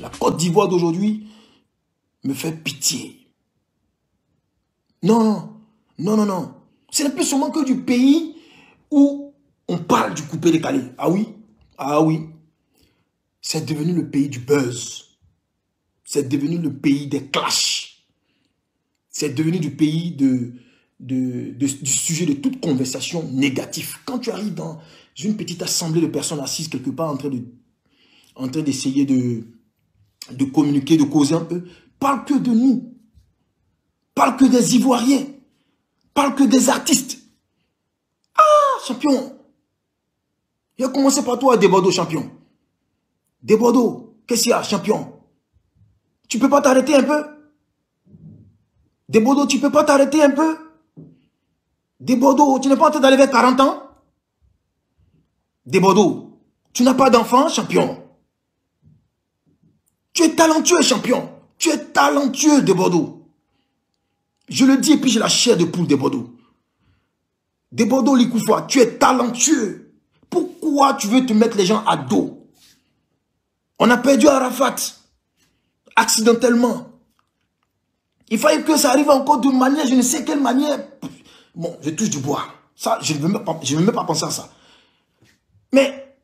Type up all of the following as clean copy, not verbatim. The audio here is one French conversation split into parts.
La Côte d'Ivoire d'aujourd'hui me fait pitié. Non, non, non, non. Ce n'est plus seulement que du pays où on parle du coupé-décalé. Ah oui, ah oui. C'est devenu le pays du buzz. C'est devenu le pays des clashs. C'est devenu du pays du sujet de toute conversation négative. Quand tu arrives dans une petite assemblée de personnes assises quelque part en train d'essayer de communiquer, de causer un peu, parle que de nous. Parle que des Ivoiriens. Parle que des artistes. Ah, champion. Il a commencé par toi, Desbordeaux, champion. Desbordeaux, qu'est-ce qu'il y a, champion? Tu peux pas t'arrêter un peu? Desbordeaux, tu peux pas t'arrêter un peu? Desbordeaux, tu n'es pas en train d'aller vers 40 ans? Desbordeaux, tu n'as pas d'enfant, champion? Tu es talentueux, champion. Tu es talentueux, Desbordeaux. Je le dis et puis j'ai la chair de poule, Desbordeaux. Desbordeaux, Likoufa, tu es talentueux. Pourquoi tu veux te mettre les gens à dos? On a perdu Arafat. Accidentellement. Il fallait que ça arrive encore d'une manière, je ne sais quelle manière. Bon, je touche du bois. Ça, je ne veux même pas penser à ça. Mais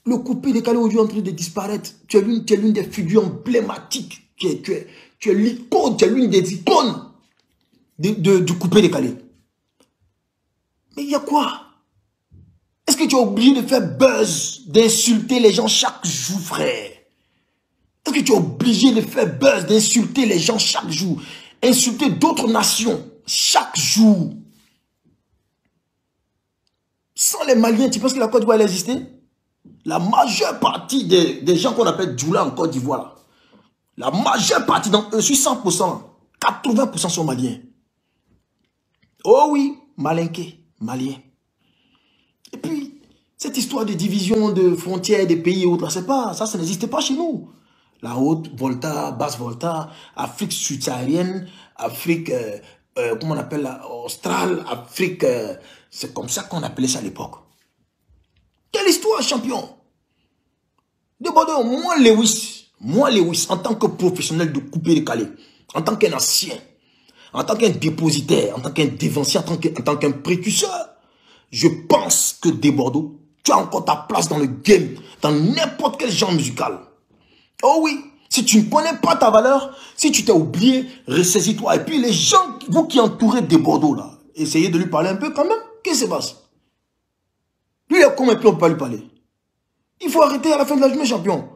le coupé décalé aujourd'hui est en train de disparaître. Tu es l'une des figures emblématiques. Tu es l'icône, tu es l'une des icônes du coupé décalé. Mais il y a quoi? Est-ce que tu as oublié de faire buzz, d'insulter les gens chaque jour, frère? Est-ce que tu es obligé de faire buzz, d'insulter les gens chaque jour? Insulter d'autres nations chaque jour? Sans les Maliens, tu penses que la Côte d'Ivoire allait exister? La majeure partie des gens qu'on appelle Djoula en Côte d'Ivoire, la majeure partie d'entre eux, sur 100%, 80% sont Maliens. Oh oui, malinqués, Maliens. Et puis, cette histoire de division de frontières des pays et autres, c'est pas, ça n'existait pas chez nous. La haute Volta, basse Volta, Afrique subsaharienne, Afrique, comment on appelle la australe, Afrique, c'est comme ça qu'on appelait ça à l'époque. Quelle histoire, champion? Desbordeaux, moi Lewis, en tant que professionnel de couper décalé, en tant qu'un ancien, en tant qu'un dépositaire, en tant qu'un dévancier, en tant qu'un précurseur, je pense que Desbordeaux, tu as encore ta place dans le game, dans n'importe quel genre musical. Oh oui, si tu ne connais pas ta valeur, si tu t'es oublié, ressaisis-toi. Et puis les gens, vous qui entourez Desbordeaux là, essayez de lui parler un peu quand même. Qu'est-ce qui se passe? Lui, il est comment et puis on ne peut pas lui parler? Il faut arrêter à la fin de la journée, champion.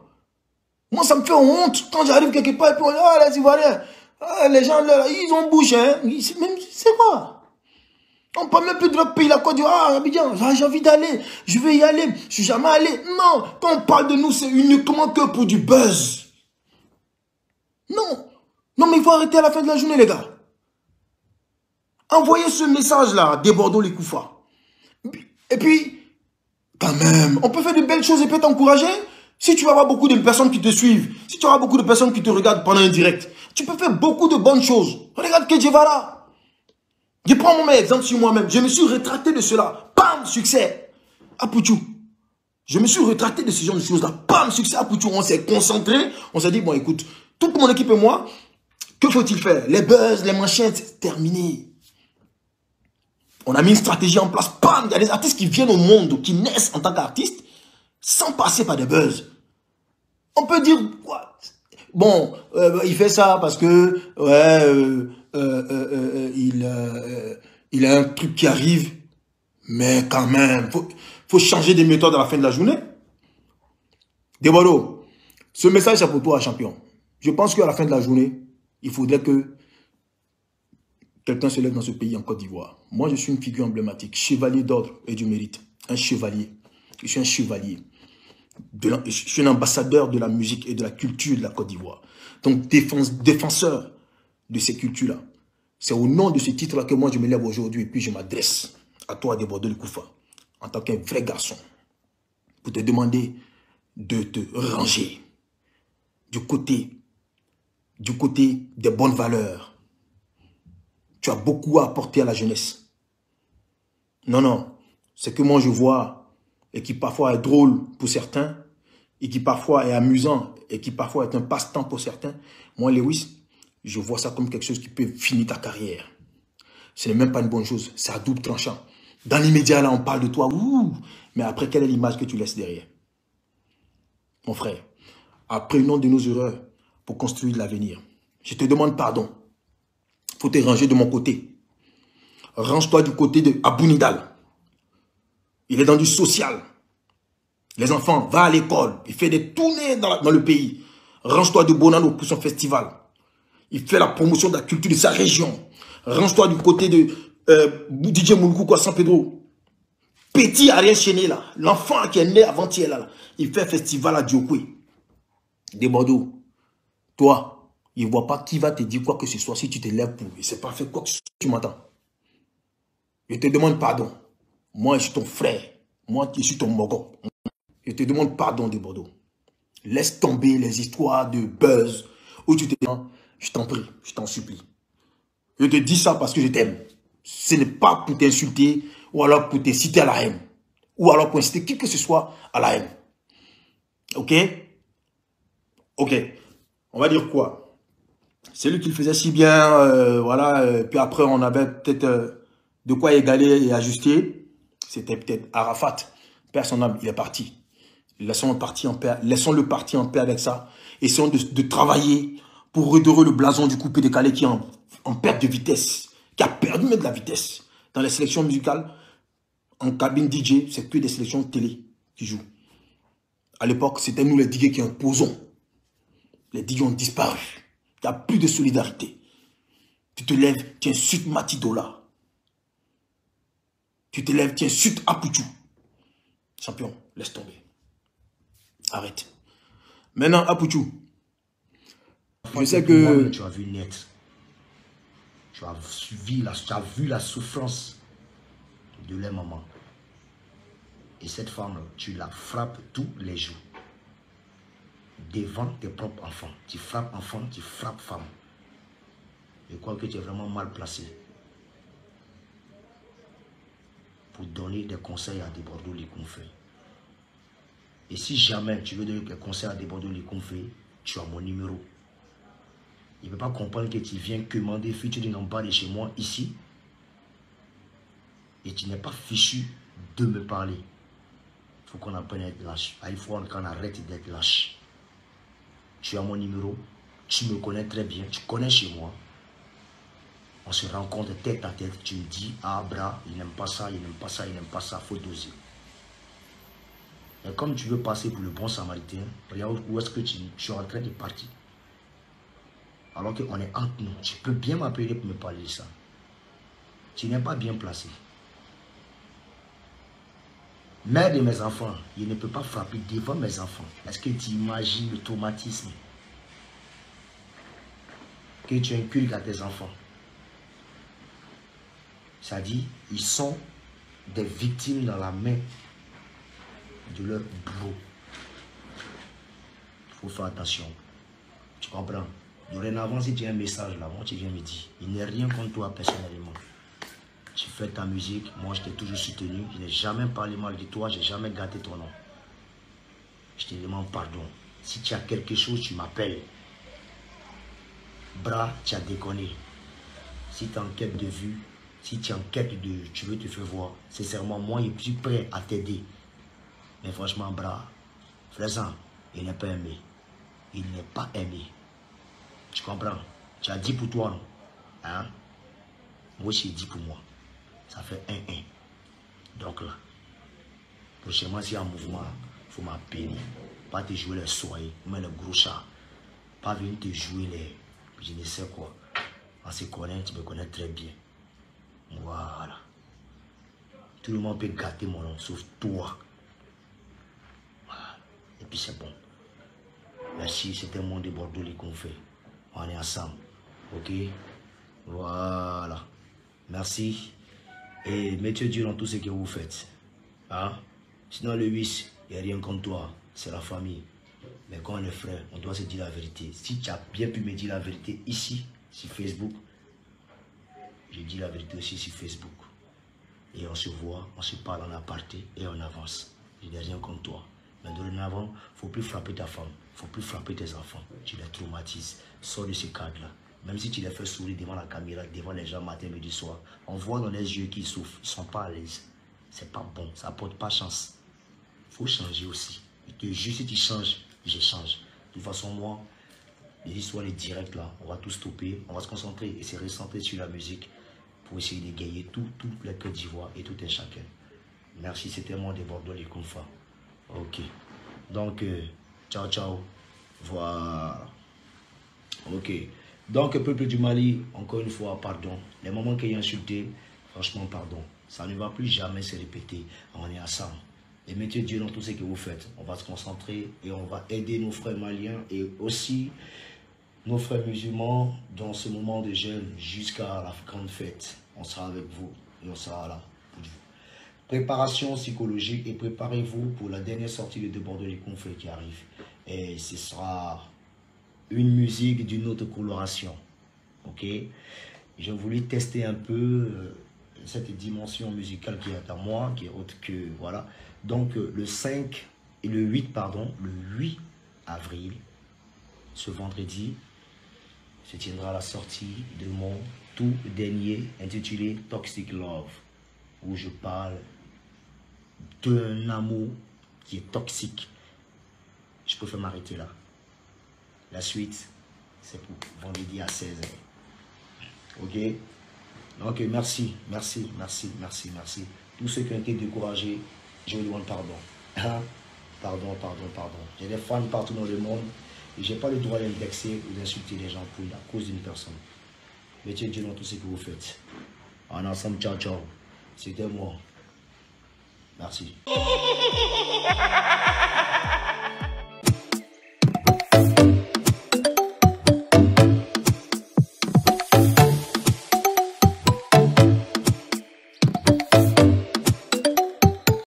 Moi, ça me fait honte quand j'arrive quelque part et puis on dit, ah, les Ivoiriens, ah, les gens là, ils ont bouche, hein. C'est quoi? On ne parle même plus de notre pays, la Côte d'Ivoire. Ah, Abidjan, j'ai envie d'aller, je vais y aller, je suis jamais allé. Non, quand on parle de nous, c'est uniquement que pour du buzz. Non, non, mais il faut arrêter à la fin de la journée, les gars. Envoyez ce message-là, Desbordeaux, Likoufa. Et puis, quand même, on peut faire de belles choses et peut t'encourager. Si tu vas avoir beaucoup de personnes qui te suivent, si tu vas avoir beaucoup de personnes qui te regardent pendant un direct, tu peux faire beaucoup de bonnes choses. Regarde Kedjevara. Je prends mon meilleur exemple sur moi-même. Je me suis rétracté de cela. Bam, succès. À Pouchou. Je me suis rétracté de ce genre de choses-là. Bam, succès à Pouchou. On s'est concentré. On s'est dit, bon, écoute, toute mon équipe et moi, que faut-il faire? Les buzz, les manchettes, c'est terminé. On a mis une stratégie en place. Bam, il y a des artistes qui viennent au monde, qui naissent en tant qu'artistes, sans passer par des buzz. On peut dire, quoi? Bon, il fait ça parce que, ouais, il a un truc qui arrive, mais quand même, faut changer des méthodes à la fin de la journée. Desbordeaux, ce message c'est pour toi, champion. Je pense qu'à la fin de la journée, il faudrait que quelqu'un se lève dans ce pays en Côte d'Ivoire. Moi, je suis une figure emblématique, chevalier d'ordre et du mérite. Un chevalier. Je suis un chevalier. Je suis un ambassadeur de la musique et de la culture de la Côte d'Ivoire. Donc, défenseur de ces cultures-là. C'est au nom de ce titre-là que moi, je me lève aujourd'hui et puis je m'adresse à toi, Desbordeaux Likoufa, en tant qu'un vrai garçon, pour te demander de te ranger du côté des bonnes valeurs. Tu as beaucoup à apporter à la jeunesse. Non, non. Ce que moi je vois et qui parfois est drôle pour certains, et qui parfois est amusant et qui parfois est un passe-temps pour certains, moi, Lewis, je vois ça comme quelque chose qui peut finir ta carrière. Ce n'est même pas une bonne chose, c'est à double tranchant. Dans l'immédiat, là, on parle de toi, ouh, mais après, quelle est l'image que tu laisses derrière? Mon frère, apprenons de nos erreurs pour construire l'avenir. Je te demande pardon. Il faut te ranger de mon côté. Range-toi du côté de Abou Nidal. Il est dans du social. Les enfants, va à l'école. Il fait des tournées dans le pays. Range-toi de Bonano pour son festival. Il fait la promotion de la culture de sa région. Range-toi du côté de DJ Moulkoukou à San Pedro. Petit Ariel Chéné, là. L'enfant qui est né avant-hier, là. Il fait un festival à Diokwe. Des Bordeaux. Toi, il ne voit pas qui va te dire quoi que ce soit si tu te lèves pour. Il ne sait pas faire quoi que ce soit. Tu m'entends? Je te demande pardon. Moi, je suis ton frère. Moi, je suis ton mogo. Je te demande pardon de Bordeaux. Laisse tomber les histoires de buzz où tu te dis, je t'en prie, je t'en supplie. Je te dis ça parce que je t'aime. Ce n'est pas pour t'insulter ou alors pour te citer à la haine. Ou alors pour inciter qui que ce soit à la haine. Ok? Ok. On va dire quoi? C'est lui qui le faisait si bien, voilà. Puis après, on avait peut-être de quoi égaler et ajuster. C'était peut-être Arafat. Père son âme, il est parti. Laissons-le parti en paix avec ça. Essayons de travailler pour redorer le blason du coupé décalé qui est en perte de vitesse, qui a perdu même de la vitesse. Dans les sélections musicales, en cabine DJ, c'est que des sélections télé qui jouent. À l'époque, c'était nous les DJ qui imposons. Les DJ ont disparu. Il n'y a plus de solidarité. Tu te lèves, tu insultes Matidola. Tu te lèves, tu insultes Apouchou. Champion, laisse tomber. Arrête. Maintenant, Apouchou. Je sais que... Tu as vu net. Tu as vu la souffrance de leur maman. Et cette femme, tu la frappes tous les jours. Devant tes propres enfants. Tu frappes enfant, tu frappes femme. Je crois que tu es vraiment mal placé pour donner des conseils à des Bordeaux Likonfe. Et si jamais tu veux donner des conseils à des Bordeaux Likonfe, tu as mon numéro. Il ne peut pas comprendre que tu viens commander featuring en bas de chez moi ici et tu n'es pas fichu de me parler. Il faut qu'on apprenne à être lâche. Il faut qu'on arrête d'être lâche. Tu as mon numéro, tu me connais très bien, tu connais chez moi. On se rencontre tête à tête, tu me dis, ah bras, il n'aime pas ça, il n'aime pas ça, il n'aime pas ça, il faut doser. Et comme tu veux passer pour le bon samaritain, regarde où est-ce que tu es en train de partir. Alors qu'on est entre nous, tu peux bien m'appeler pour me parler de ça. Tu n'es pas bien placé. Mère de mes enfants, il ne peut pas frapper devant mes enfants. Est-ce que tu imagines le traumatisme que tu inculques à tes enfants? Ça dit, ils sont des victimes dans la main de leur bourreau. Il faut faire attention. Tu comprends? Dorénavant, si tu as un message là, moi tu viens me dire. Il n'est rien contre toi personnellement. Tu fais ta musique, moi je t'ai toujours soutenu. Je n'ai jamais parlé mal de toi, je n'ai jamais gâté ton nom. Je te demande pardon. Si tu as quelque chose, tu m'appelles. Bras, tu as déconné. Si tu es en quête de vue, si tu es en quête de... Tu veux te faire voir. Sincèrement, moi je suis prêt à t'aider. Mais franchement, Bras, frère, il n'est pas aimé. Il n'est pas aimé. Tu comprends? Tu as dit pour toi, non? Hein? Moi, j'ai dit pour moi. Ça fait 1-1. Donc là, prochainement, s'il y a un mouvement, il faut m'appeler. Pas te jouer les soirées, mais le gros chat. Pas venir te jouer les... Je ne sais quoi. On se connaît, tu me connais très bien. Voilà. Tout le monde peut gâter mon nom, sauf toi. Voilà. Et puis c'est bon. Merci, c'était mon de Bordeaux Likonfe. On est ensemble. Ok? Voilà. Merci. Et mettez Dieu dans tout ce que vous faites. Hein? Sinon, le 8, il n'y a rien contre toi. C'est la famille. Mais quand on est frère, on doit se dire la vérité. Si tu as bien pu me dire la vérité ici, sur Facebook, je dis la vérité aussi sur Facebook. Et on se voit, on se parle en aparté et on avance. Je n'ai rien contre toi. Mais dorénavant, il ne faut plus frapper ta femme. Il ne faut plus frapper tes enfants. Tu les traumatises. Sors de ce cadre-là. Même si tu les fais sourire devant la caméra, devant les gens matin, midi, soir, on voit dans les yeux qu'ils souffrent. Ils ne sont pas à l'aise. C'est pas bon. Ça n'apporte pas chance. Il faut changer aussi. Je te jure, si tu changes, je change. De toute façon, moi, les histoires, les directs là, on va tout stopper. On va se concentrer et se recentrer sur la musique pour essayer de gagner tout les Côte d'Ivoire et tout un chacun. Merci, c'était moi de Bordeaux, les Koumfa. Ok. Donc, ciao, ciao. Voilà. Ok. Donc, peuple du Mali, encore une fois, pardon. Les moments qu'il y a insulté, franchement, pardon. Ça ne va plus jamais se répéter. On est ensemble. Et mettez Dieu dans tout ce que vous faites. On va se concentrer et on va aider nos frères maliens et aussi nos frères musulmans dans ce moment de jeûne jusqu'à la grande fête. On sera avec vous et on sera là pour vous. Préparation psychologique et préparez-vous pour la dernière sortie de Bordeaux les Conflits qui arrive. Et ce sera une musique d'une autre coloration. Ok? J'ai voulu tester un peu cette dimension musicale qui est à moi, qui est autre que, voilà. Donc le 5 et le 8, pardon, le 8 avril, ce vendredi, se tiendra la sortie de mon tout dernier intitulé Toxic Love, où je parle d'un amour qui est toxique. Je préfère m'arrêter là. La suite, c'est pour vendredi à 16h. Ok? Donc, merci, merci, merci, merci, merci. Tous ceux qui ont été découragés, je vous demande pardon. Pardon, pardon, pardon. J'ai des fans partout dans le monde et je n'ai pas le droit d'indexer ou d'insulter les gens pour la cause d'une personne. Mettez Dieu dans tout ce que vous faites. En ensemble, ciao, ciao. C'était moi. Merci.